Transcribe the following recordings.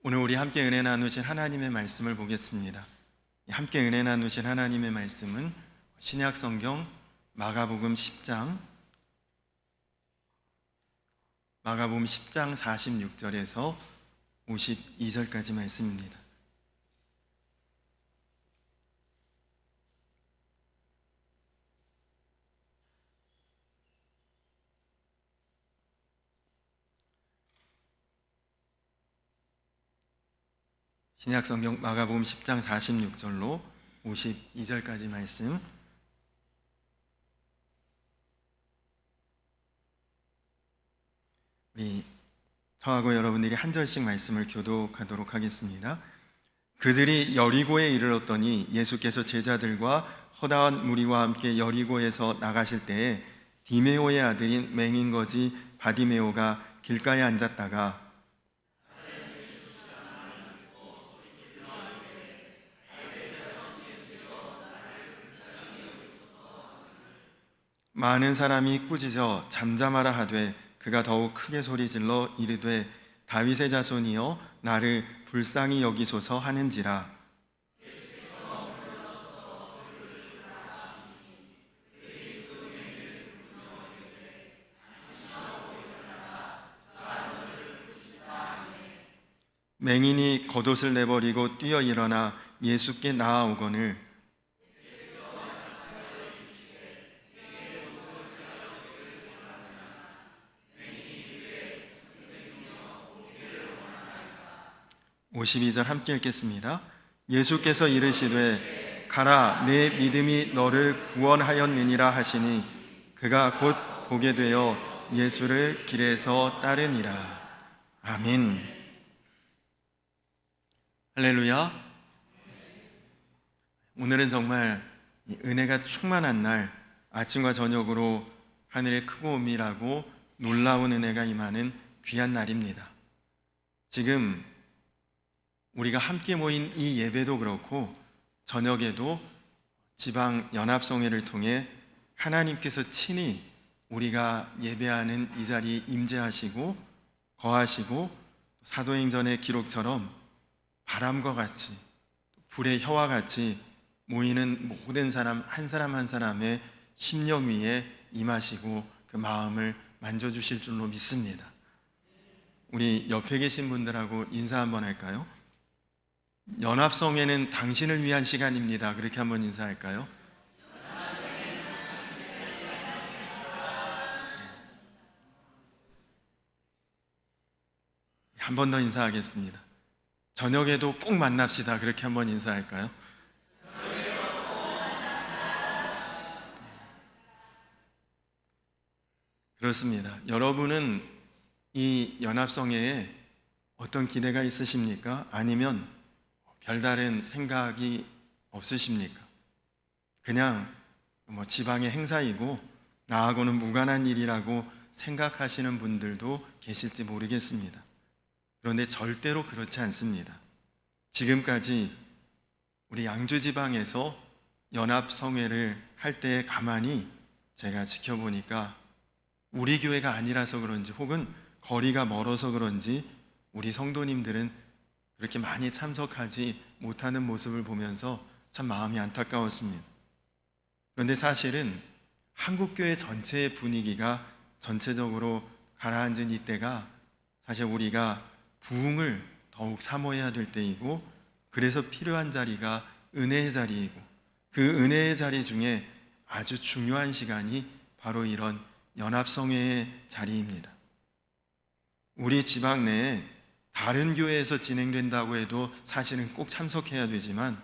오늘 우리 함께 은혜 나누실 하나님의 말씀을 보겠습니다. 함께 은혜 나누실 하나님의 말씀은 신약 성경 마가복음 10장 46절에서 52절까지 말씀입니다. 신약 성경 마가복음 10장 46절로 52절까지 말씀, 우리 저하고 여러분들이 한 절씩 말씀을 교독하도록 하겠습니다. 그들이 여리고에 이르렀더니 예수께서 제자들과 허다한 무리와 함께 여리고에서 나가실 때에 디메오의 아들인 맹인거지 바디메오가 길가에 앉았다가 많은 사람이 꾸짖어 잠잠하라 하되 그가 더욱 크게 소리질러 이르되 다윗의 자손이여 나를 불쌍히 여기소서 하는지라. 맹인이 겉옷을 내버리고 뛰어 일어나 예수께 나아오거늘 (52절) 함께 읽겠습니다. 예수께서 이르시되 가라 내 믿음이 너를 구원하였느니라 하시니 그가 곧 보게 되어 예수를 길에서 따르니라. 아멘. 할렐루야. 오늘은 정말 은혜가 충만한 날, 아침과 저녁으로 하늘에 크고 은밀하고 놀라운 은혜가 임하는 귀한 날입니다. 지금 우리가 함께 모인 이 예배도 그렇고 저녁에도 지방 연합성회를 통해 하나님께서 친히 우리가 예배하는 이 자리에 임재하시고 거하시고, 사도행전의 기록처럼 바람과 같이 불의 혀와 같이 모이는 모든 사람 한 사람의 심령 위에 임하시고 그 마음을 만져주실 줄로 믿습니다. 우리 옆에 계신 분들하고 인사 한번 할까요? 연합성회는 당신을 위한 시간입니다. 그렇게 한번 인사할까요? 한 번 더 인사하겠습니다. 저녁에도 꼭 만납시다. 그렇게 한번 인사할까요? 그렇습니다. 여러분은 이 연합성회에 어떤 기대가 있으십니까? 아니면 별다른 생각이 없으십니까? 그냥 지방의 행사이고 나하고는 무관한 일이라고 생각하시는 분들도 계실지 모르겠습니다. 그런데 절대로 그렇지 않습니다. 지금까지 우리 양주 지방에서 연합성회를 할 때 가만히 제가 지켜보니까 우리 교회가 아니라서 그런지 혹은 거리가 멀어서 그런지 우리 성도님들은 그렇게 많이 참석하지 못하는 모습을 보면서 참 마음이 안타까웠습니다. 그런데 사실은 한국교회 전체의 분위기가 전체적으로 가라앉은 이때가 사실 우리가 부흥을 더욱 사모해야 될 때이고, 그래서 필요한 자리가 은혜의 자리이고, 그 은혜의 자리 중에 아주 중요한 시간이 바로 이런 연합성회의 자리입니다. 우리 지방 내에 다른 교회에서 진행된다고 해도 사실은 꼭 참석해야 되지만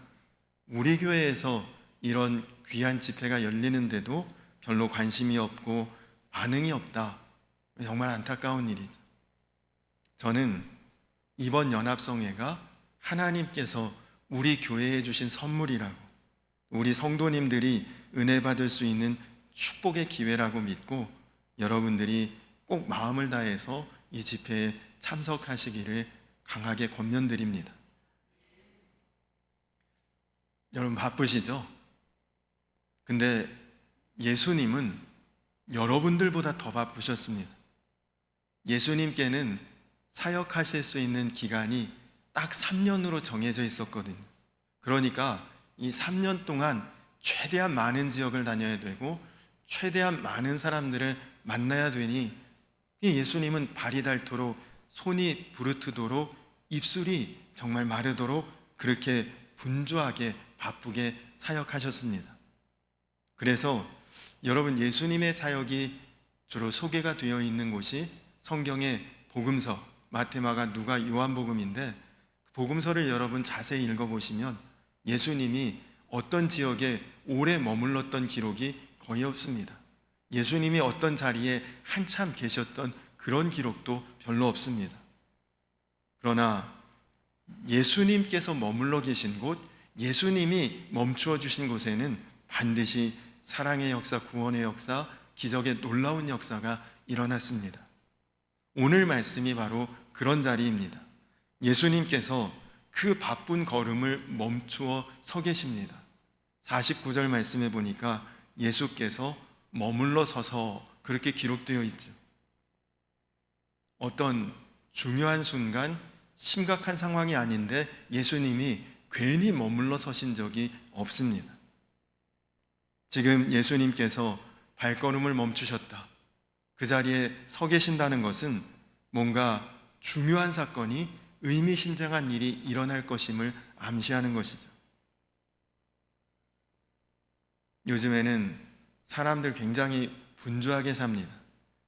우리 교회에서 이런 귀한 집회가 열리는데도 별로 관심이 없고 반응이 없다. 정말 안타까운 일이죠. 저는 이번 연합성회가 하나님께서 우리 교회에 주신 선물이라고, 우리 성도님들이 은혜 받을 수 있는 축복의 기회라고 믿고 여러분들이 꼭 마음을 다해서 이 집회에 참석하시기를 강하게 권면드립니다. 여러분 바쁘시죠? 근데 예수님은 여러분들보다 더 바쁘셨습니다. 예수님께는 사역하실 수 있는 기간이 딱 3년으로 정해져 있었거든요. 그러니까 이 3년 동안 최대한 많은 지역을 다녀야 되고 최대한 많은 사람들을 만나야 되니 예수님은 발이 닳도록 손이 부르트도록 입술이 정말 마르도록 그렇게 분주하게 바쁘게 사역하셨습니다. 그래서 여러분, 예수님의 사역이 주로 소개가 되어 있는 곳이 성경의 복음서, 마태, 마가, 누가, 요한복음인데 복음서를 여러분 자세히 읽어보시면 예수님이 어떤 지역에 오래 머물렀던 기록이 거의 없습니다. 예수님이 어떤 자리에 한참 계셨던 그런 기록도 별로 없습니다. 그러나 예수님께서 머물러 계신 곳, 예수님이 멈추어 주신 곳에는 반드시 사랑의 역사, 구원의 역사, 기적의 놀라운 역사가 일어났습니다. 오늘 말씀이 바로 그런 자리입니다. 예수님께서 그 바쁜 걸음을 멈추어 서 계십니다. 49절 말씀에 보니까 예수께서 머물러 서서 그렇게 기록되어 있죠. 어떤 중요한 순간, 심각한 상황이 아닌데 예수님이 괜히 머물러 서신 적이 없습니다. 지금 예수님께서 발걸음을 멈추셨다, 그 자리에 서 계신다는 것은 뭔가 중요한 사건이, 의미심장한 일이 일어날 것임을 암시하는 것이죠. 요즘에는 사람들 굉장히 분주하게 삽니다.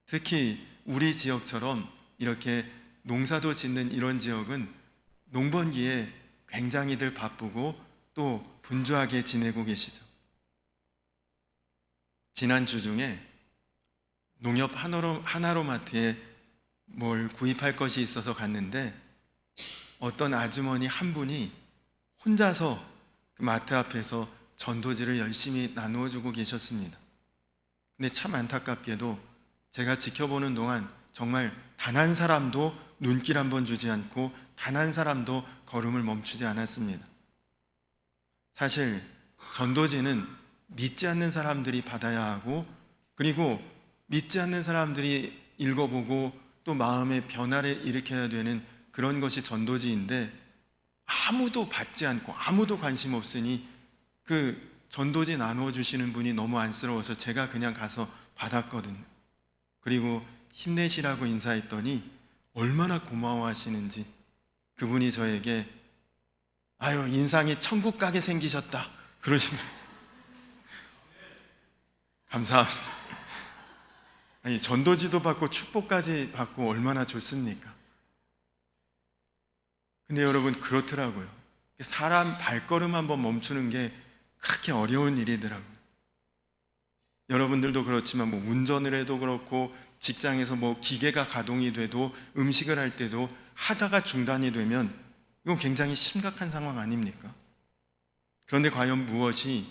특히 우리 지역처럼 이렇게 농사도 짓는 이런 지역은 농번기에 굉장히들 바쁘고 또 분주하게 지내고 계시죠. 지난주 중에 농협 하나로마트에 뭘 구입할 것이 있어서 갔는데 어떤 아주머니 한 분이 혼자서 그 마트 앞에서 전도지를 열심히 나누어 주고 계셨습니다. 근데 참 안타깝게도 제가 지켜보는 동안 정말 단 한 사람도 눈길 한번 주지 않고 단 한 사람도 걸음을 멈추지 않았습니다. 사실 전도지는 믿지 않는 사람들이 받아야 하고, 그리고 믿지 않는 사람들이 읽어보고 또 마음의 변화를 일으켜야 되는 그런 것이 전도지인데 아무도 받지 않고 아무도 관심 없으니 그 전도지 나누어 주시는 분이 너무 안쓰러워서 제가 그냥 가서 받았거든요. 그리고 힘내시라고 인사했더니 얼마나 고마워하시는지 그분이 저에게 아유, 인상이 천국 가게 생기셨다 그러시면 감사합니다. 아니, 전도지도 받고 축복까지 받고 얼마나 좋습니까? 근데 여러분, 그렇더라고요. 사람 발걸음 한번 멈추는 게 그렇게 어려운 일이더라고요. 여러분들도 그렇지만 뭐 운전을 해도 그렇고 직장에서 뭐 기계가 가동이 돼도 음식을 할 때도 하다가 중단이 되면 이건 굉장히 심각한 상황 아닙니까? 그런데 과연 무엇이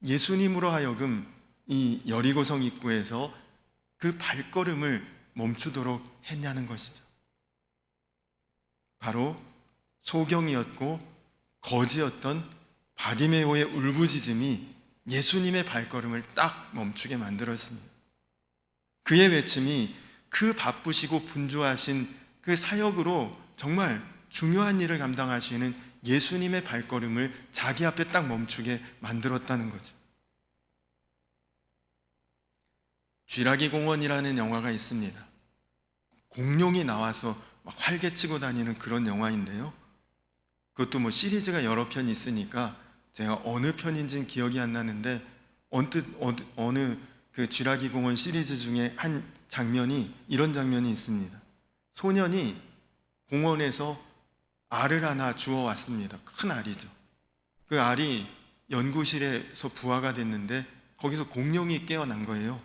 예수님으로 하여금 이 여리고성 입구에서 그 발걸음을 멈추도록 했냐는 것이죠. 바로 소경이었고 거지였던 바디메오의 울부짖음이 예수님의 발걸음을 딱 멈추게 만들었습니다. 그의 외침이 그 바쁘시고 분주하신 그 사역으로 정말 중요한 일을 감당하시는 예수님의 발걸음을 자기 앞에 딱 멈추게 만들었다는 거죠. 쥐라기 공원이라는 영화가 있습니다. 공룡이 나와서 막 활개치고 다니는 그런 영화인데요. 그것도 뭐 시리즈가 여러 편이 있으니까 제가 어느 편인지는 기억이 안 나는데 언뜻 어느 그 쥐라기 공원 시리즈 중에 한 장면이 이런 장면이 있습니다. 소년이 공원에서 알을 하나 주워 왔습니다. 큰 알이죠. 그 알이 연구실에서 부화가 됐는데 거기서 공룡이 깨어난 거예요.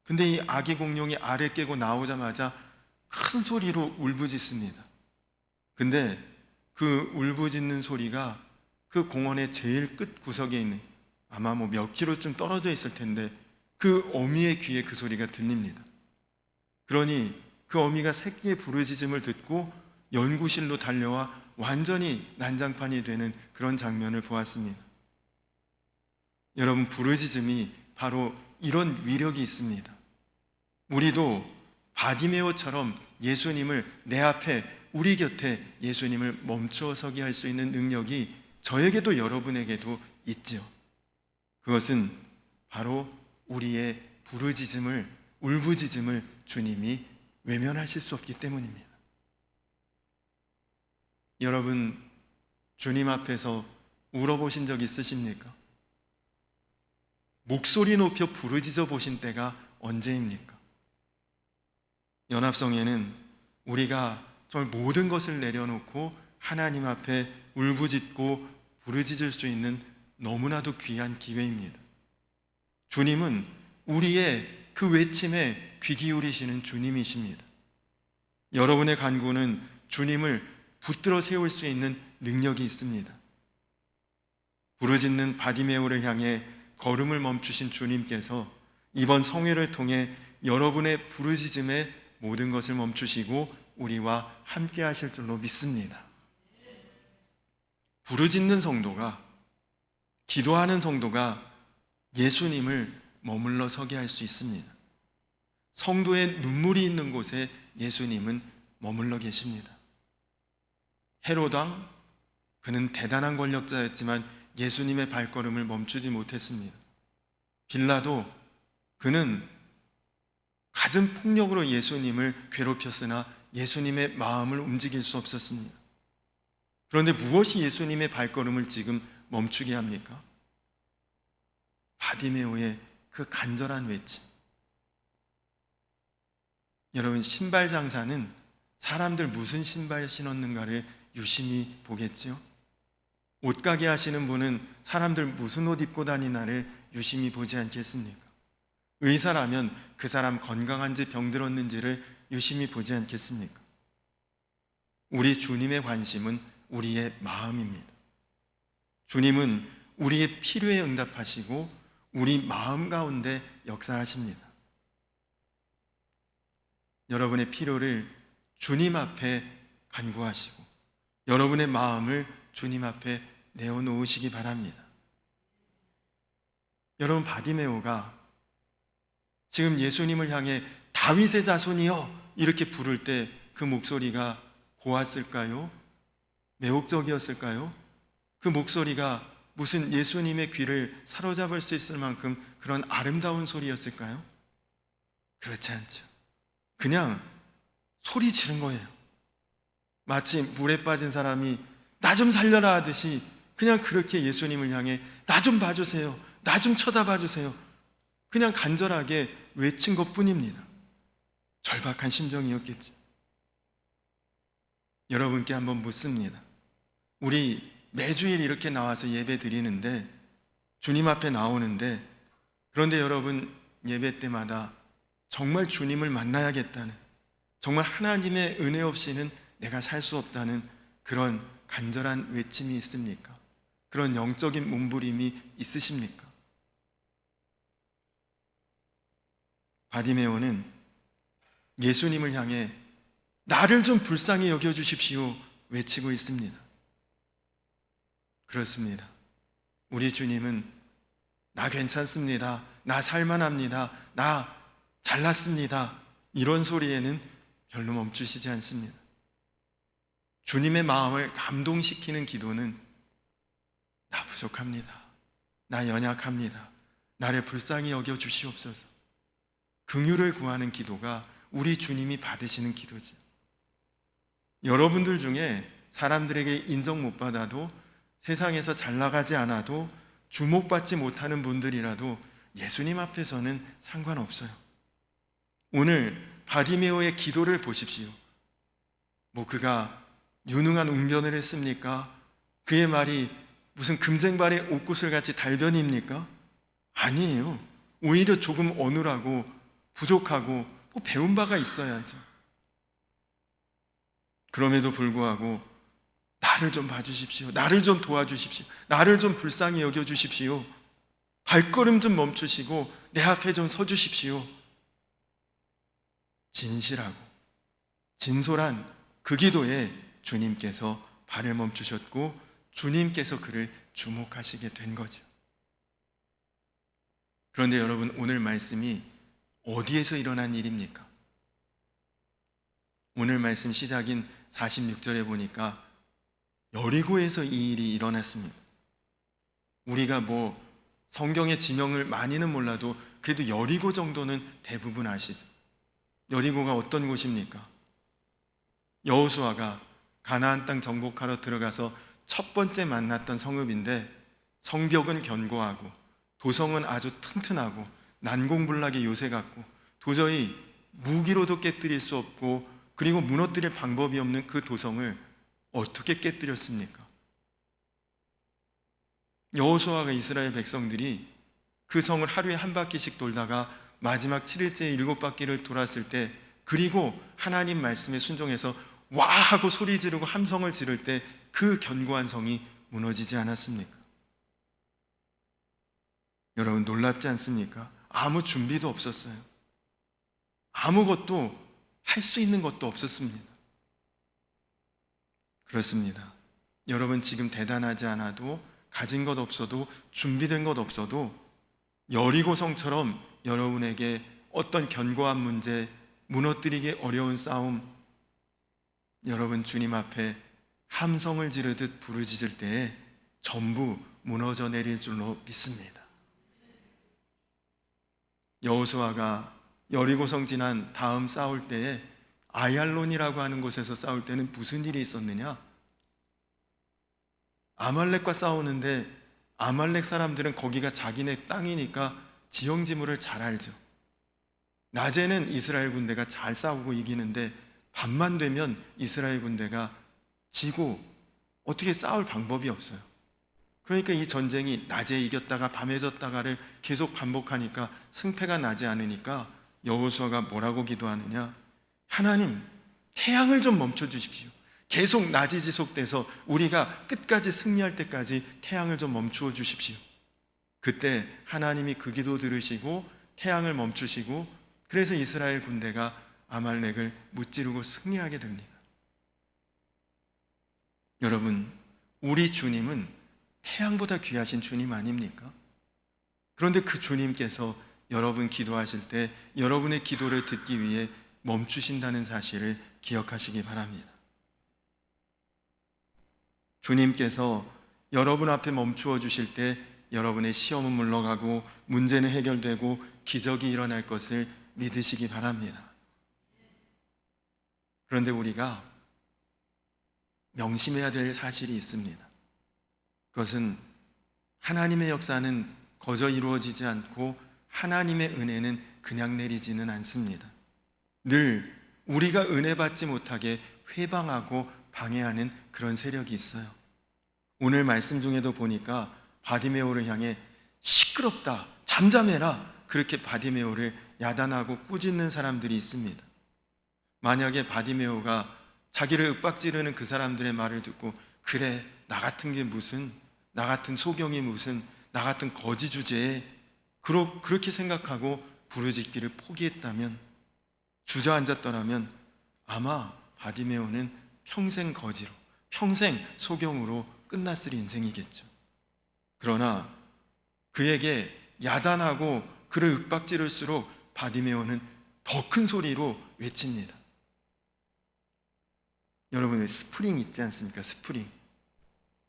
근데 이 아기 공룡이 알을 깨고 나오자마자 큰 소리로 울부짖습니다. 근데 그 울부짖는 소리가 그 공원의 제일 끝 구석에 있는 아마 뭐 몇 킬로쯤 떨어져 있을 텐데 그 어미의 귀에 그 소리가 들립니다. 그러니 그 어미가 새끼의 부르짖음을 듣고 연구실로 달려와 완전히 난장판이 되는 그런 장면을 보았습니다. 여러분, 부르짖음이 바로 이런 위력이 있습니다. 우리도 바디메오처럼 예수님을 내 앞에 우리 곁에 예수님을 멈추어 서게 할 수 있는 능력이 저에게도 여러분에게도 있지요. 그것은 바로 우리의 부르짖음을, 울부짖음을 주님이 외면하실 수 없기 때문입니다. 여러분, 주님 앞에서 울어보신 적 있으십니까? 목소리 높여 부르짖어 보신 때가 언제입니까? 연합성에는 우리가 정말 모든 것을 내려놓고 하나님 앞에 울부짖고 부르짖을 수 있는 너무나도 귀한 기회입니다. 주님은 우리의 그 외침에 귀 기울이시는 주님이십니다. 여러분의 간구는 주님을 붙들어 세울 수 있는 능력이 있습니다. 부르짖는 바디메오를 향해 걸음을 멈추신 주님께서 이번 성회를 통해 여러분의 부르짖음에 모든 것을 멈추시고 우리와 함께 하실 줄로 믿습니다. 부르짖는 성도가, 기도하는 성도가 예수님을 머물러 서게 할 수 있습니다. 성도의 눈물이 있는 곳에 예수님은 머물러 계십니다. 헤롯 왕, 그는 대단한 권력자였지만 예수님의 발걸음을 멈추지 못했습니다. 빌라도, 그는 갖은 폭력으로 예수님을 괴롭혔으나 예수님의 마음을 움직일 수 없었습니다. 그런데 무엇이 예수님의 발걸음을 지금 멈추게 합니까? 바디메오의 그 간절한 외침. 여러분, 신발 장사는 사람들 무슨 신발 신었는가를 유심히 보겠지요. 옷가게 하시는 분은 사람들 무슨 옷 입고 다니나를 유심히 보지 않겠습니까? 의사라면 그 사람 건강한지 병들었는지를 유심히 보지 않겠습니까? 우리 주님의 관심은 우리의 마음입니다. 주님은 우리의 필요에 응답하시고 우리 마음 가운데 역사하십니다. 여러분의 필요를 주님 앞에 간구하시고 여러분의 마음을 주님 앞에 내어놓으시기 바랍니다. 여러분, 바디메오가 지금 예수님을 향해 다윗의 자손이여 이렇게 부를 때 그 목소리가 고왔을까요? 매혹적이었을까요? 그 목소리가 무슨 예수님의 귀를 사로잡을 수 있을 만큼 그런 아름다운 소리였을까요? 그렇지 않죠. 그냥 소리 지른 거예요. 마치 물에 빠진 사람이 나 좀 살려라 하듯이 그냥 그렇게 예수님을 향해 나 좀 봐주세요, 나 좀 쳐다봐 주세요, 그냥 간절하게 외친 것뿐입니다. 절박한 심정이었겠죠. 여러분께 한번 묻습니다. 우리 매주일 이렇게 나와서 예배 드리는데, 주님 앞에 나오는데, 그런데 여러분 예배 때마다 정말 주님을 만나야겠다는, 정말 하나님의 은혜 없이는 내가 살 수 없다는 그런 간절한 외침이 있습니까? 그런 영적인 몸부림이 있으십니까? 바디메오는 예수님을 향해 나를 좀 불쌍히 여겨주십시오 외치고 있습니다. 그렇습니다. 우리 주님은 나 괜찮습니다, 나 살만합니다, 나 잘났습니다, 이런 소리에는 별로 멈추시지 않습니다. 주님의 마음을 감동시키는 기도는 나 부족합니다, 나 연약합니다, 나를 불쌍히 여겨 주시옵소서, 긍휼을 구하는 기도가 우리 주님이 받으시는 기도죠. 여러분들 중에 사람들에게 인정 못 받아도, 세상에서 잘 나가지 않아도, 주목받지 못하는 분들이라도 예수님 앞에서는 상관없어요. 오늘 바디메오의 기도를 보십시오. 뭐 그가 유능한 웅변을 했습니까? 그의 말이 무슨 금쟁발의 옥구슬 같이 달변입니까? 아니에요. 오히려 조금 어눌하고 부족하고 뭐 배운 바가 있어야죠. 그럼에도 불구하고 나를 좀 봐주십시오, 나를 좀 도와주십시오, 나를 좀 불쌍히 여겨주십시오, 발걸음 좀 멈추시고 내 앞에 좀 서주십시오. 진실하고 진솔한 그 기도에 주님께서 발을 멈추셨고 주님께서 그를 주목하시게 된 거죠. 그런데 여러분, 오늘 말씀이 어디에서 일어난 일입니까? 오늘 말씀 시작인 46절에 보니까 여리고에서 이 일이 일어났습니다. 우리가 뭐 성경의 지명을 많이는 몰라도 그래도 여리고 정도는 대부분 아시죠? 여리고가 어떤 곳입니까? 여호수아가 가나안 땅 정복하러 들어가서 첫 번째 만났던 성읍인데, 성벽은 견고하고 도성은 아주 튼튼하고 난공불락의 요새 같고 도저히 무기로도 깨뜨릴 수 없고, 그리고 무너뜨릴 방법이 없는 그 도성을 어떻게 깨뜨렸습니까? 여호수아가 이스라엘 백성들이 그 성을 하루에 한 바퀴씩 돌다가 마지막 7일째 7바퀴를 돌았을 때, 그리고 하나님 말씀에 순종해서 와 하고 소리 지르고 함성을 지를 때 그 견고한 성이 무너지지 않았습니까? 여러분, 놀랍지 않습니까? 아무 준비도 없었어요. 아무것도 할 수 있는 것도 없었습니다. 그렇습니다. 여러분, 지금 대단하지 않아도, 가진 것 없어도, 준비된 것 없어도 여리고성처럼 여러분에게 어떤 견고한 문제, 무너뜨리기 어려운 싸움, 여러분 주님 앞에 함성을 지르듯 부르짖을 때에 전부 무너져 내릴 줄로 믿습니다. 여호수아가 여리고성 지난 다음 싸울 때에 아얄론이라고 하는 곳에서 싸울 때는 무슨 일이 있었느냐? 아말렉과 싸우는데 아말렉 사람들은 거기가 자기네 땅이니까 지형지물을 잘 알죠. 낮에는 이스라엘 군대가 잘 싸우고 이기는데 밤만 되면 이스라엘 군대가 지고 어떻게 싸울 방법이 없어요. 그러니까 이 전쟁이 낮에 이겼다가 밤에 졌다가를 계속 반복하니까 승패가 나지 않으니까 여호수아가 뭐라고 기도하느냐? 하나님, 태양을 좀 멈춰 주십시오. 계속 낮이 지속돼서 우리가 끝까지 승리할 때까지 태양을 좀 멈추어 주십시오. 그때 하나님이 그 기도 들으시고 태양을 멈추시고, 그래서 이스라엘 군대가 아말렉을 무찌르고 승리하게 됩니다. 여러분, 우리 주님은 태양보다 귀하신 주님 아닙니까? 그런데 그 주님께서 여러분 기도하실 때 여러분의 기도를 듣기 위해 멈추신다는 사실을 기억하시기 바랍니다. 주님께서 여러분 앞에 멈추어 주실 때 여러분의 시험은 물러가고 문제는 해결되고 기적이 일어날 것을 믿으시기 바랍니다. 그런데 우리가 명심해야 될 사실이 있습니다. 그것은 하나님의 역사는 거저 이루어지지 않고 하나님의 은혜는 그냥 내리지는 않습니다. 늘 우리가 은혜 받지 못하게 회방하고 방해하는 그런 세력이 있어요. 오늘 말씀 중에도 보니까 바디메오를 향해 시끄럽다, 잠잠해라, 그렇게 바디메오를 야단하고 꾸짖는 사람들이 있습니다. 만약에 바디메오가 자기를 윽박지르는 그 사람들의 말을 듣고 그래, 나 같은 게 무슨, 나 같은 소경이 무슨, 나 같은 거지 주제에 그렇게 생각하고 부르짖기를 포기했다면, 주저앉았더라면 아마 바디메오는 평생 거지로, 평생 소경으로 끝났을 인생이겠죠. 그러나 그에게 야단하고 그를 윽박지를수록 바디메오는 더 큰 소리로 외칩니다. 여러분, 스프링 있지 않습니까? 스프링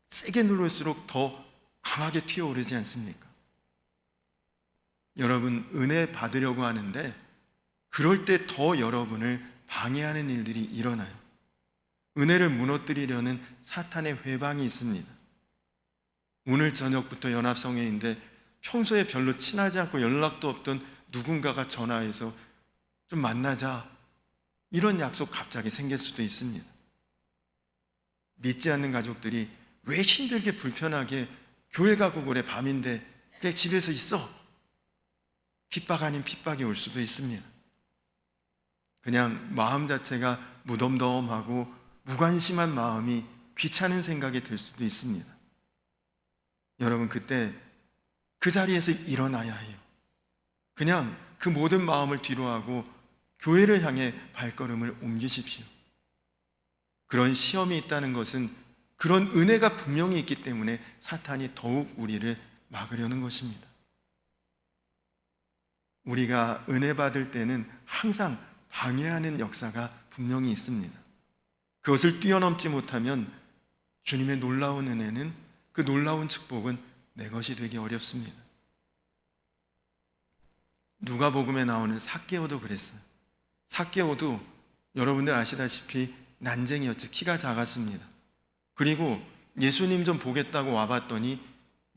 세게 누를수록 더 강하게 튀어오르지 않습니까? 여러분, 은혜 받으려고 하는데 그럴 때 더 여러분을 방해하는 일들이 일어나요. 은혜를 무너뜨리려는 사탄의 회방이 있습니다. 오늘 저녁부터 연합성회인데 평소에 별로 친하지 않고 연락도 없던 누군가가 전화해서 좀 만나자, 이런 약속 갑자기 생길 수도 있습니다. 믿지 않는 가족들이 왜 힘들게 불편하게 교회 가고 그래, 밤인데 그냥 집에서 있어, 핍박 아닌 핍박이 올 수도 있습니다. 그냥 마음 자체가 무덤덤하고 무관심한 마음이 귀찮은 생각이 들 수도 있습니다. 여러분, 그때 그 자리에서 일어나야 해요. 그냥 그 모든 마음을 뒤로하고 교회를 향해 발걸음을 옮기십시오. 그런 시험이 있다는 것은 그런 은혜가 분명히 있기 때문에 사탄이 더욱 우리를 막으려는 것입니다. 우리가 은혜 받을 때는 항상 방해하는 역사가 분명히 있습니다. 그것을 뛰어넘지 못하면 주님의 놀라운 은혜는, 그 놀라운 축복은 내 것이 되기 어렵습니다. 누가복음에 나오는 삭개오도 그랬어요. 삭개오도 여러분들 아시다시피 난쟁이였죠. 키가 작았습니다. 그리고 예수님 좀 보겠다고 와봤더니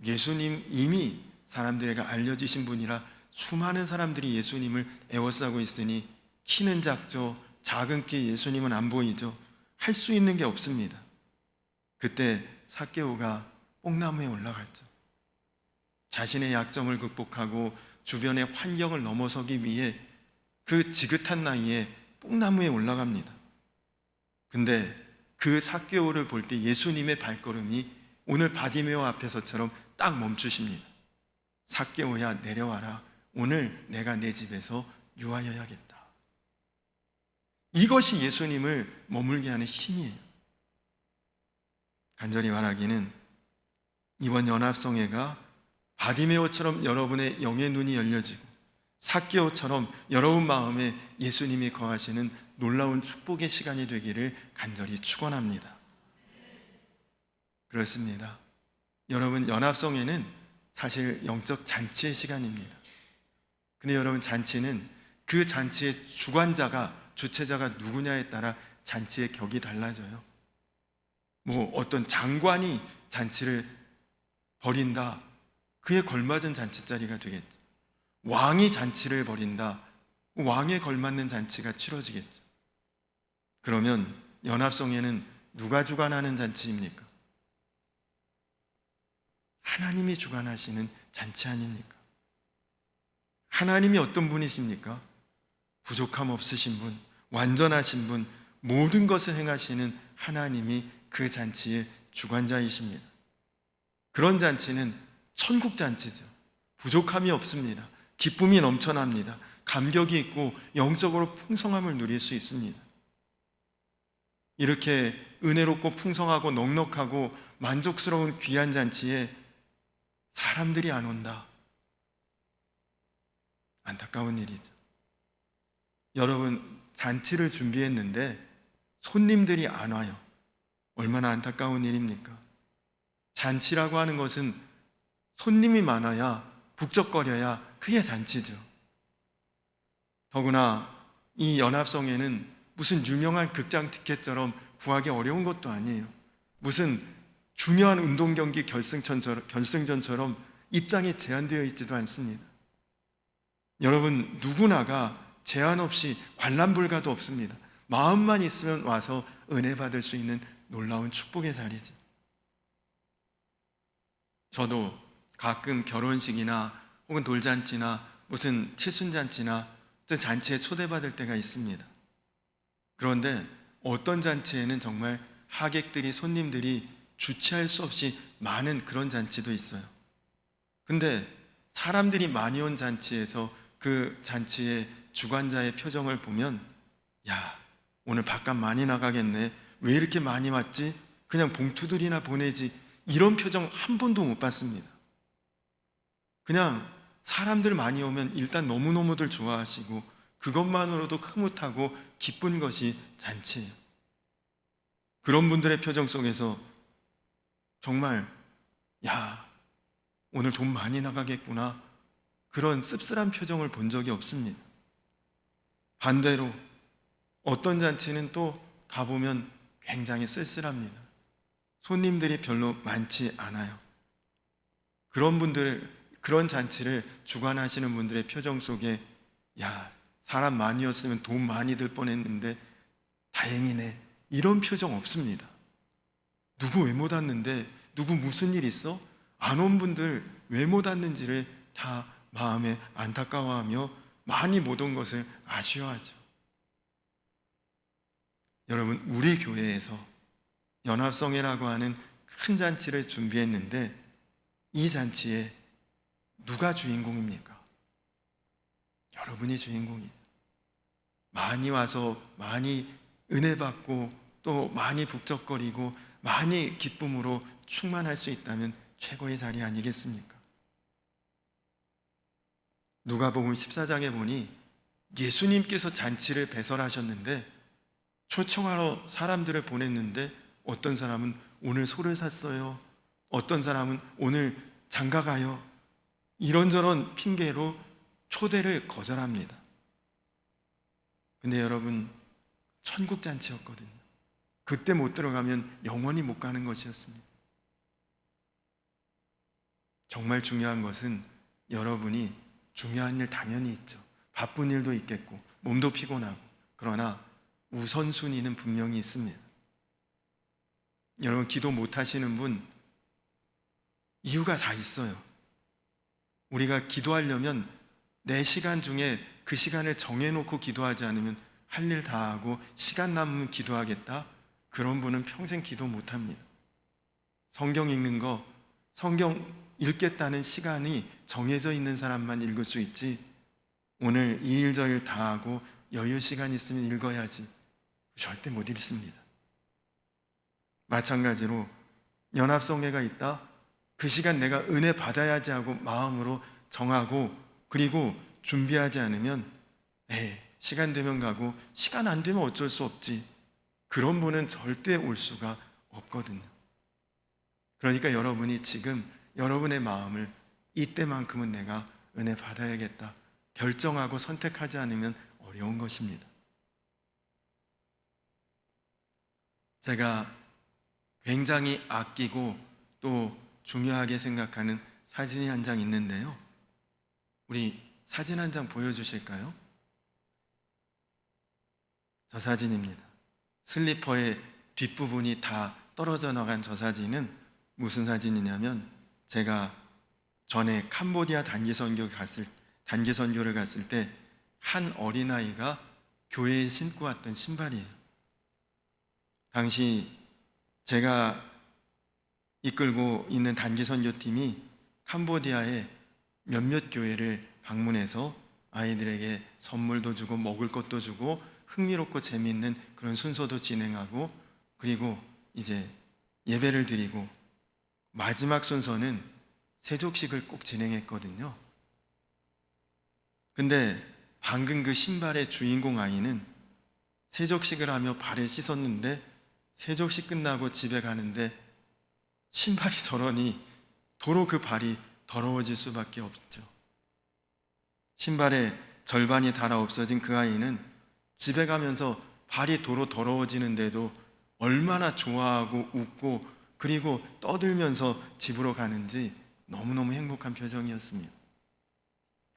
예수님 이미 사람들에게 알려지신 분이라 수많은 사람들이 예수님을 에워싸고 있으니 키는 작죠. 작은 키 예수님은 안 보이죠. 할 수 있는 게 없습니다. 그때 삭개오가 뽕나무에 올라갔죠. 자신의 약점을 극복하고 주변의 환경을 넘어서기 위해 그 지긋한 나이에 뽕나무에 올라갑니다. 근데 그 삭개오를 볼 때 예수님의 발걸음이 오늘 바디메오 앞에서처럼 딱 멈추십니다. 삭개오야, 내려와라. 오늘 내가 내 집에서 유하여야겠다. 이것이 예수님을 머물게 하는 힘이에요. 간절히 바라기는 이번 연합성회가 바디메오처럼 여러분의 영의 눈이 열려지고 삭개오처럼 여러분 마음에 예수님이 거하시는 놀라운 축복의 시간이 되기를 간절히 축원합니다. 그렇습니다. 여러분, 연합성회는 사실 영적 잔치의 시간입니다. 근데 여러분, 잔치는 그 잔치의 주관자가, 주체자가 누구냐에 따라 잔치의 격이 달라져요. 어떤 장관이 잔치를 벌인다, 그에 걸맞은 잔치자리가 되겠죠. 왕이 잔치를 벌인다, 왕에 걸맞는 잔치가 치러지겠죠. 그러면 연합성회는 누가 주관하는 잔치입니까? 하나님이 주관하시는 잔치 아닙니까? 하나님이 어떤 분이십니까? 부족함 없으신 분, 완전하신 분, 모든 것을 행하시는 하나님이 그 잔치의 주관자이십니다. 그런 잔치는 천국 잔치죠. 부족함이 없습니다. 기쁨이 넘쳐납니다. 감격이 있고 영적으로 풍성함을 누릴 수 있습니다. 이렇게 은혜롭고 풍성하고 넉넉하고 만족스러운 귀한 잔치에 사람들이 안 온다. 안타까운 일이죠. 여러분, 잔치를 준비했는데 손님들이 안 와요. 얼마나 안타까운 일입니까? 잔치라고 하는 것은 손님이 많아야, 북적거려야 그게 잔치죠. 더구나 이 연합성회는 무슨 유명한 극장 티켓처럼 구하기 어려운 것도 아니에요. 무슨 중요한 운동 경기 결승전처럼 입장이 제한되어 있지도 않습니다. 여러분, 누구나가 제한 없이 관람 불가도 없습니다. 마음만 있으면 와서 은혜 받을 수 있는 놀라운 축복의 자리죠. 저도 가끔 결혼식이나 혹은 돌잔치나 무슨 칠순잔치나 어떤 잔치에 초대받을 때가 있습니다. 그런데 어떤 잔치에는 정말 하객들이, 손님들이 주체할 수 없이 많은 그런 잔치도 있어요. 근데 사람들이 많이 온 잔치에서 그 잔치의 주관자의 표정을 보면, 야, 오늘 밥값 많이 나가겠네. 왜 이렇게 많이 왔지? 그냥 봉투들이나 보내지. 이런 표정 한 번도 못 봤습니다. 그냥 사람들 많이 오면 일단 너무너무들 좋아하시고 그것만으로도 흐뭇하고 기쁜 것이 잔치예요. 그런 분들의 표정 속에서 정말, 야, 오늘 돈 많이 나가겠구나, 그런 씁쓸한 표정을 본 적이 없습니다. 반대로 어떤 잔치는 또 가보면 굉장히 쓸쓸합니다. 손님들이 별로 많지 않아요. 그런 잔치를 주관하시는 분들의 표정 속에, 야, 사람 많이 왔으면 돈 많이 들 뻔했는데 다행이네, 이런 표정 없습니다. 누구 왜 못 왔는데, 누구 무슨 일 있어? 안 온 분들 왜 못 왔는지를 다 마음에 안타까워하며 많이 못 온 것을 아쉬워하죠. 여러분, 우리 교회에서 연합성회라고 하는 큰 잔치를 준비했는데 이 잔치에 누가 주인공입니까? 여러분이 주인공이죠. 많이 와서 많이 은혜 받고 또 많이 북적거리고 많이 기쁨으로 충만할 수 있다면 최고의 자리 아니겠습니까? 누가복음 14장에 보니 예수님께서 잔치를 배설하셨는데 초청하러 사람들을 보냈는데 어떤 사람은 오늘 소를 샀어요. 어떤 사람은 오늘 장가 가요. 이런저런 핑계로 초대를 거절합니다. 근데 여러분, 천국 잔치였거든요. 그때 못 들어가면 영원히 못 가는 것이었습니다. 정말 중요한 것은 여러분이 중요한 일 당연히 있죠. 바쁜 일도 있겠고 몸도 피곤하고, 그러나 우선순위는 분명히 있습니다. 여러분, 기도 못 하시는 분 이유가 다 있어요. 우리가 기도하려면 내 시간 중에 그 시간을 정해놓고 기도하지 않으면 할 일 다 하고 시간 남으면 기도하겠다? 그런 분은 평생 기도 못 합니다. 성경 읽는 거, 성경 읽겠다는 시간이 정해져 있는 사람만 읽을 수 있지, 오늘 이 일 저 일 다 하고 여유 시간 있으면 읽어야지, 절대 못 읽습니다. 마찬가지로 연합성회가 있다? 그 시간 내가 은혜 받아야지 하고 마음으로 정하고 그리고 준비하지 않으면 시간 되면 가고 시간 안 되면 어쩔 수 없지, 그런 분은 절대 올 수가 없거든요. 그러니까 여러분이 지금 여러분의 마음을 이때만큼은 내가 은혜 받아야겠다 결정하고 선택하지 않으면 어려운 것입니다. 제가 굉장히 아끼고 또 중요하게 생각하는 사진이 한 장 있는데요. 우리 사진 한 장 보여주실까요? 저 사진입니다. 슬리퍼의 뒷부분이 다 떨어져 나간 저 사진은 무슨 사진이냐면, 제가 전에 캄보디아 단기 선교를 갔을 때 한 어린아이가 교회에 신고 왔던 신발이에요. 당시 제가 이끌고 있는 단기 선교팀이 캄보디아의 몇몇 교회를 방문해서 아이들에게 선물도 주고 먹을 것도 주고 흥미롭고 재미있는 그런 순서도 진행하고, 그리고 이제 예배를 드리고 마지막 순서는 세족식을 꼭 진행했거든요. 근데 방금 그 신발의 주인공 아이는 세족식을 하며 발을 씻었는데 세족식 끝나고 집에 가는데 신발이 저러니 도로 그 발이 더러워질 수밖에 없죠. 신발의 절반이 닳아 없어진 그 아이는 집에 가면서 발이 도로 더러워지는데도 얼마나 좋아하고 웃고 그리고 떠들면서 집으로 가는지 너무너무 행복한 표정이었습니다.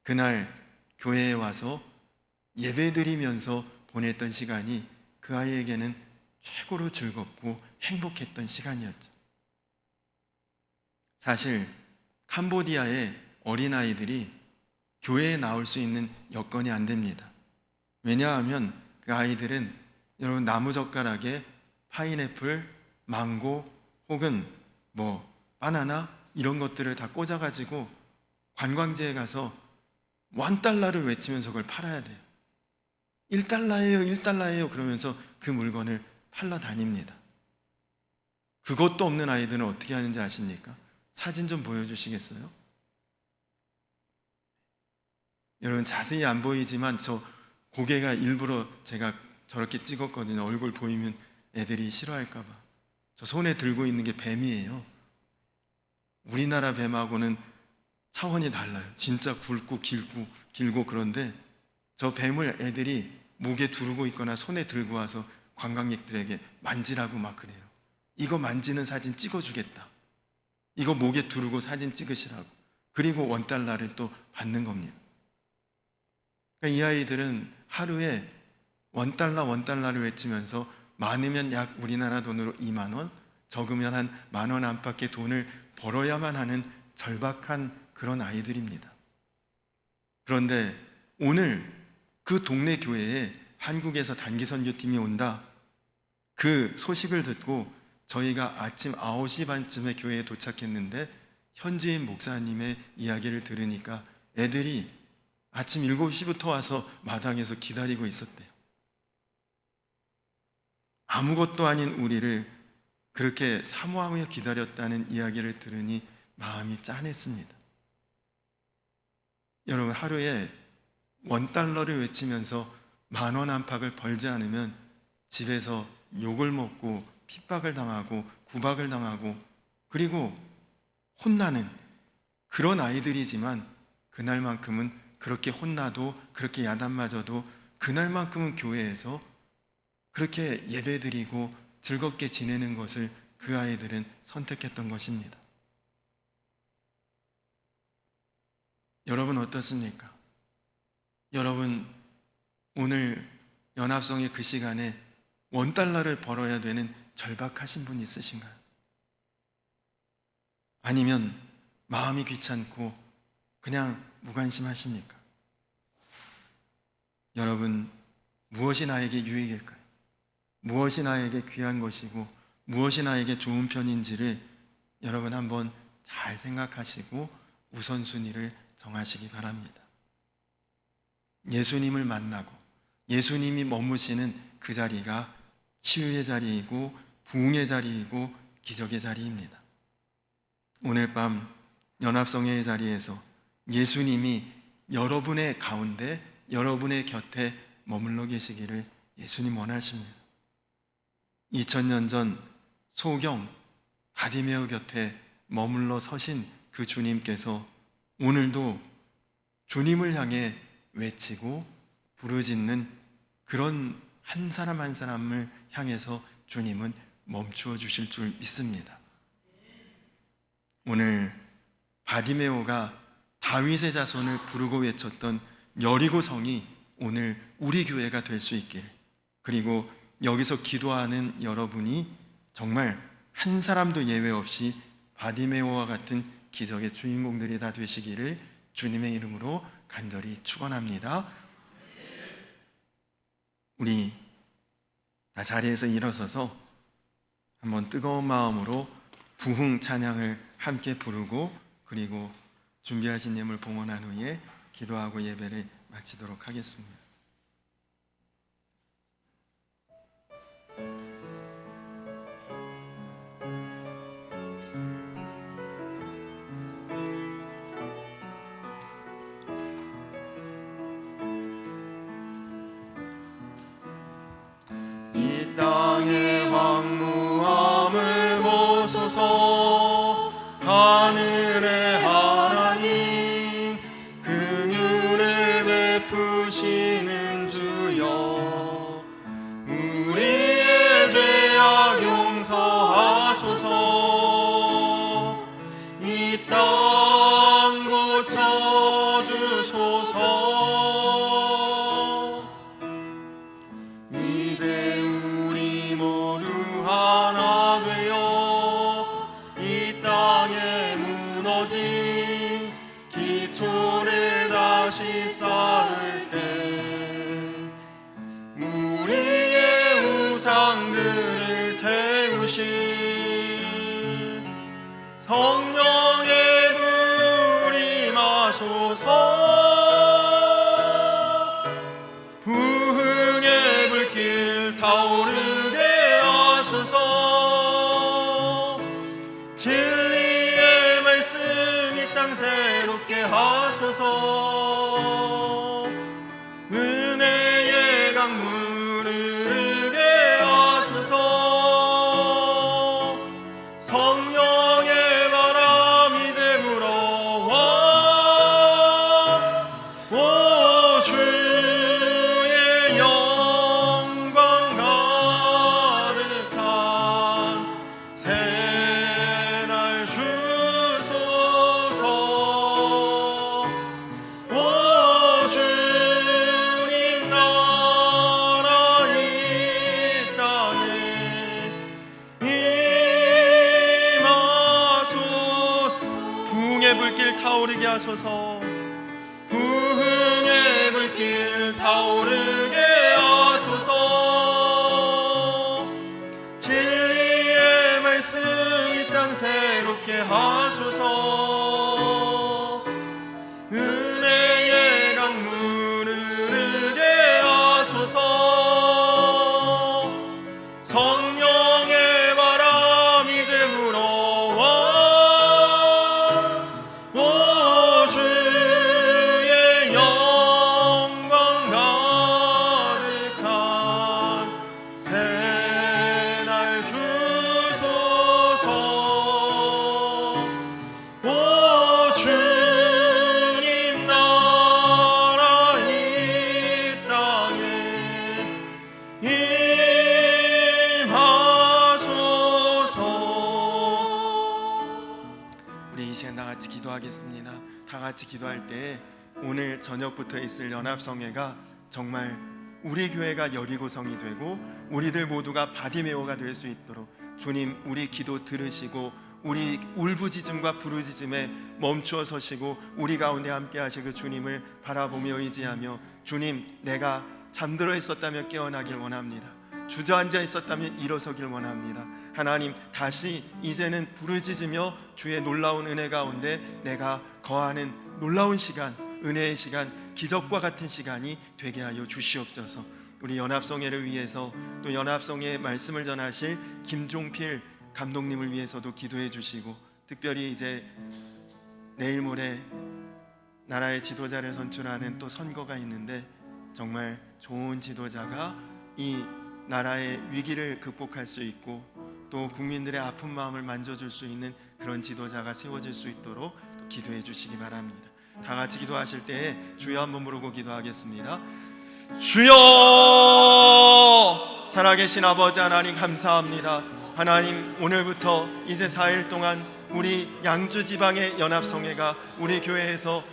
그날 교회에 와서 예배드리면서 보냈던 시간이 그 아이에게는 최고로 즐겁고 행복했던 시간이었죠. 사실 캄보디아의 어린아이들이 교회에 나올 수 있는 여건이 안 됩니다. 왜냐하면 그 아이들은 여러분 나무젓가락에 파인애플, 망고 혹은 바나나 이런 것들을 다 꽂아가지고 관광지에 가서 $1를 외치면서 그걸 팔아야 돼요. $1예요, $1예요 그러면서 그 물건을 팔러 다닙니다. 그것도 없는 아이들은 어떻게 하는지 아십니까? 사진 좀 보여주시겠어요? 여러분 자세히 안 보이지만 저 고개가 일부러 제가 저렇게 찍었거든요. 얼굴 보이면 애들이 싫어할까 봐. 저 손에 들고 있는 게 뱀이에요. 우리나라 뱀하고는 차원이 달라요. 진짜 굵고 길고 그런데 저 뱀을 애들이 목에 두르고 있거나 손에 들고 와서 관광객들에게 만지라고 막 그래요. 이거 만지는 사진 찍어주겠다. 이거 목에 두르고 사진 찍으시라고. 그리고 $1를 또 받는 겁니다. 그러니까 이 아이들은 하루에 $1를 외치면서 많으면 약 우리나라 돈으로 2만 원, 적으면 한 10,000원 안팎의 돈을 벌어야만 하는 절박한 그런 아이들입니다. 그런데 오늘 그 동네 교회에 한국에서 단기 선교팀이 온다. 그 소식을 듣고 저희가 아침 9시 반쯤에 교회에 도착했는데 현지인 목사님의 이야기를 들으니까 애들이 아침 7시부터 와서 마당에서 기다리고 있었대요. 아무것도 아닌 우리를 그렇게 사모하며 기다렸다는 이야기를 들으니 마음이 짠했습니다. 여러분 하루에 $1를 외치면서 10,000원 안팎을 벌지 않으면 집에서 욕을 먹고 핍박을 당하고 구박을 당하고 그리고 혼나는 그런 아이들이지만 그날만큼은 그렇게 혼나도 그렇게 야단맞아도 그날만큼은 교회에서 그렇게 예배드리고 즐겁게 지내는 것을 그 아이들은 선택했던 것입니다. 여러분 어떻습니까? 여러분 오늘 연합성의 그 시간에 $1를 벌어야 되는 절박하신 분 있으신가요? 아니면 마음이 귀찮고 그냥 무관심하십니까? 여러분 무엇이 나에게 유익일까요? 무엇이 나에게 귀한 것이고 무엇이 나에게 좋은 편인지를 여러분 한번 잘 생각하시고 우선순위를 정하시기 바랍니다. 예수님을 만나고 예수님이 머무시는 그 자리가 치유의 자리이고 부흥의 자리이고 기적의 자리입니다. 오늘 밤 연합성회의 자리에서 예수님이 여러분의 가운데 여러분의 곁에 머물러 계시기를 예수님 원하십니다. 2000년 전 소경 바디메오 곁에 머물러 서신 그 주님께서 오늘도 주님을 향해 외치고 부르짖는 그런 한 사람 한 사람을 향해서 주님은 멈추어 주실 줄 믿습니다. 오늘 바디메오가 다윗의 자손을 부르고 외쳤던 여리고 성이 오늘 우리 교회가 될 수 있길, 그리고 여기서 기도하는 여러분이 정말 한 사람도 예외 없이 바디메오와 같은 기적의 주인공들이 다 되시기를 주님의 이름으로 간절히 축원합니다. 우리 다 자리에서 일어서서 한번 뜨거운 마음으로 부흥 찬양을 함께 부르고 그리고 준비하신 예물 봉헌한 후에 기도하고 예배를 마치도록 하겠습니다. 이 땅의 황무함을 보소서. 하늘의 하나님, 긍휼을 베푸시는 주여, 우리의 죄악 용서하소서. 이 땅 고쳐주소서. 이제 우리 모두 하나 되어 이 땅에 무너진 기초를 다시 쌓을 때 우리의 우상들을 태우신 성령의 불이 마소서. 부흥의 불길 타오르게 하소서. 진리의 말씀 이 땅 새롭게 하소서. 은혜의 강물 흐르게 하소서. 성령의 바람 이제 불어와. 오 주의 영광 가득한 새날 주소서. 오 주님 나라 이 땅에 임하소서. 부흥의 불길 타오르게 하소서. 부흥의 불길 타오르게 하소서. 진리의 말씀 이 땅 새롭게 하소서. 은혜의 강물 흐르게 하소서. 성령의 바람 이제 불어와. 오 주의 영광 가득한 새 시간 다 같이 기도하겠습니다. 다 같이 기도할 때 오늘 저녁부터 있을 연합성회가 정말 우리 교회가 여리고성이 되고 우리들 모두가 바디메오가 될 수 있도록 주님 우리 기도 들으시고 우리 울부짖음과 부르짖음에 멈추어 서시고 우리 가운데 함께 하실 그 주님을 바라보며 의지하며 주님 내가 잠들어 있었다면 깨어나길 원합니다. 주저앉아 있었다면 일어서길 원합니다. 하나님 다시 이제는 부르짖으며 주의 놀라운 은혜 가운데 내가 거하는 놀라운 시간, 은혜의 시간, 기적과 같은 시간이 되게 하여 주시옵소서. 우리 연합성회를 위해서 또 연합성회의 말씀을 전하실 김종필 감독님을 위해서도 기도해 주시고 특별히 이제 내일 모레 나라의 지도자를 선출하는 또 선거가 있는데 정말 좋은 지도자가 이 나라의 위기를 극복할 수 있고 또 국민들의 아픈 마음을 만져줄 수 있는 그런 지도자가 세워질 수 있도록 기도해 주시기 바랍니다. 다 같이 기도하실 때에 주여 한번 부르고 기도하겠습니다. 주여! 살아계신 아버지 하나님 감사합니다. 하나님 오늘부터 이제 4일 동안 우리 양주 지방의 연합성회가 우리 교회에서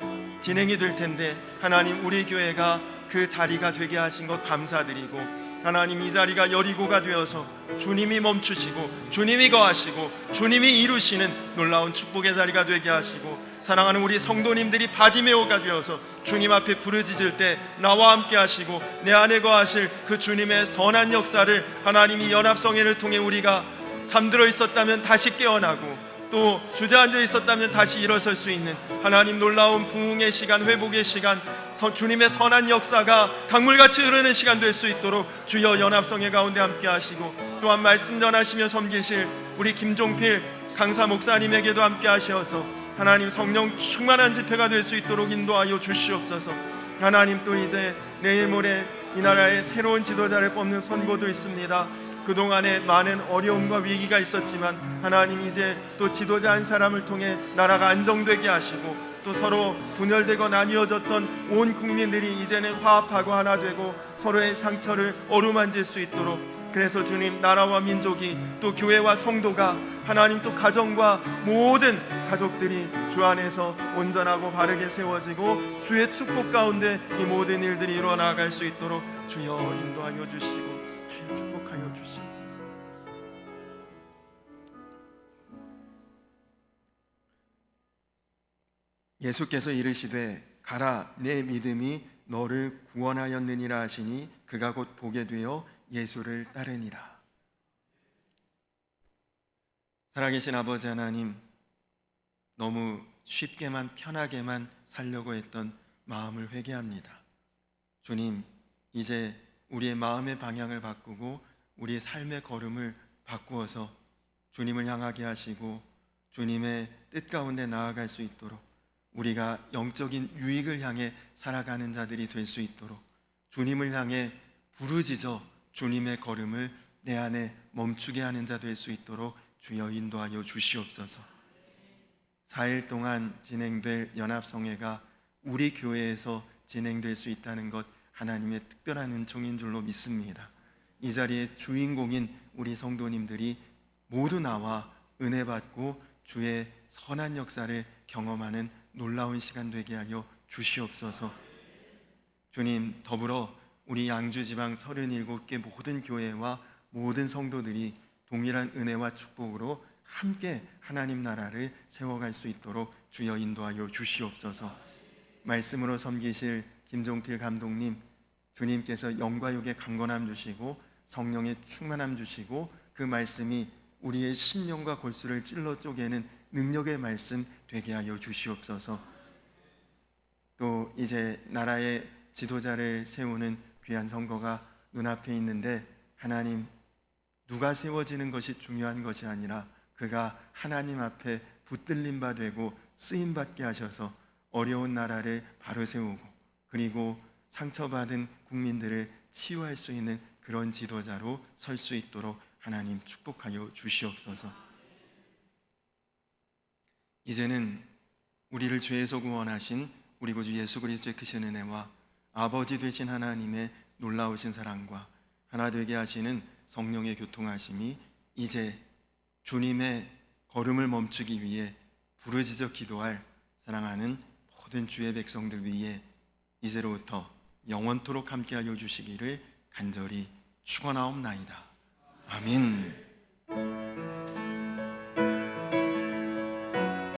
진행이 될 텐데 하나님 우리 교회가 그 자리가 되게 하신 것 감사드리고 하나님 이 자리가 여리고가 되어서 주님이 멈추시고 주님이 거하시고 주님이 이루시는 놀라운 축복의 자리가 되게 하시고 사랑하는 우리 성도님들이 바디메오가 되어서 주님 앞에 부르짖을 때 나와 함께 하시고 내 안에 거하실 그 주님의 선한 역사를 하나님 이 연합성회를 통해 우리가 잠들어 있었다면 다시 깨어나고 또 주저앉아 있었다면 다시 일어설 수 있는 하나님 놀라운 부흥의 시간, 회복의 시간, 주님의 선한 역사가 강물같이 흐르는 시간 될 수 있도록 주여 연합성회 가운데 함께 하시고 또한 말씀 전하시며 섬기실 우리 김종필 강사 목사님에게도 함께 하셔서 하나님 성령 충만한 집회가 될 수 있도록 인도하여 주시옵소서. 하나님 또 이제 내일 모레 이 나라의 새로운 지도자를 뽑는 선거도 있습니다. 그동안에 많은 어려움과 위기가 있었지만 하나님 이제 또 지도자 한 사람을 통해 나라가 안정되게 하시고 또 서로 분열되고 나뉘어졌던 온 국민들이 이제는 화합하고 하나 되고 서로의 상처를 어루만질 수 있도록 그래서 주님 나라와 민족이 또 교회와 성도가 하나님 또 가정과 모든 가족들이 주 안에서 온전하고 바르게 세워지고 주의 축복 가운데 이 모든 일들이 일어나갈 수 있도록 주여 인도하여 주시고 주여 축복하여 주시옵소서. 예수께서 이르시되 가라 내 믿음이 너를 구원하였느니라 하시니 그가 곧 보게 되어 예수를 따르니라. 살아계신 아버지 하나님 너무 쉽게만 편하게만 살려고 했던 마음을 회개합니다. 주님 이제 우리의 마음의 방향을 바꾸고 우리의 삶의 걸음을 바꾸어서 주님을 향하게 하시고 주님의 뜻 가운데 나아갈 수 있도록 우리가 영적인 유익을 향해 살아가는 자들이 될 수 있도록 주님을 향해 부르짖어 주님의 걸음을 내 안에 멈추게 하는 자 될 수 있도록 주여 인도하여 주시옵소서. 4일 동안 진행될 연합성회가 우리 교회에서 진행될 수 있다는 것 하나님의 특별한 은총인 줄로 믿습니다. 이 자리에 주인공인 우리 성도님들이 모두 나와 은혜 받고 주의 선한 역사를 경험하는 놀라운 시간 되게 하여 주시옵소서. 주님 더불어 우리 양주지방 37개 모든 교회와 모든 성도들이 동일한 은혜와 축복으로 함께 하나님 나라를 세워갈 수 있도록 주여 인도하여 주시옵소서. 말씀으로 섬기실 김종필 감독님 주님께서 영과 육의 강건함 주시고 성령의 충만함 주시고 그 말씀이 우리의 심령과 골수를 찔러 쪼개는 능력의 말씀 되게 하여 주시옵소서. 또 이제 나라의 지도자를 세우는 귀한 선거가 눈앞에 있는데 하나님 누가 세워지는 것이 중요한 것이 아니라 그가 하나님 앞에 붙들림 바 되고 쓰임 받게 하셔서 어려운 나라를 바로 세우고 그리고 상처받은 국민들을 치유할 수 있는 그런 지도자로 설 수 있도록 하나님 축복하여 주시옵소서. 이제는 우리를 죄에서 구원하신 우리 구주 예수 그리스도의 크신 은혜와 아버지 되신 하나님의 놀라우신 사랑과 하나 되게 하시는 성령의 교통하심이 이제 주님의 걸음을 멈추기 위해 부르짖어 기도할 사랑하는 모든 주의 백성들 위해 이제로부터 영원토록 함께하여 주시기를 간절히 축원하옵나이다. 아멘.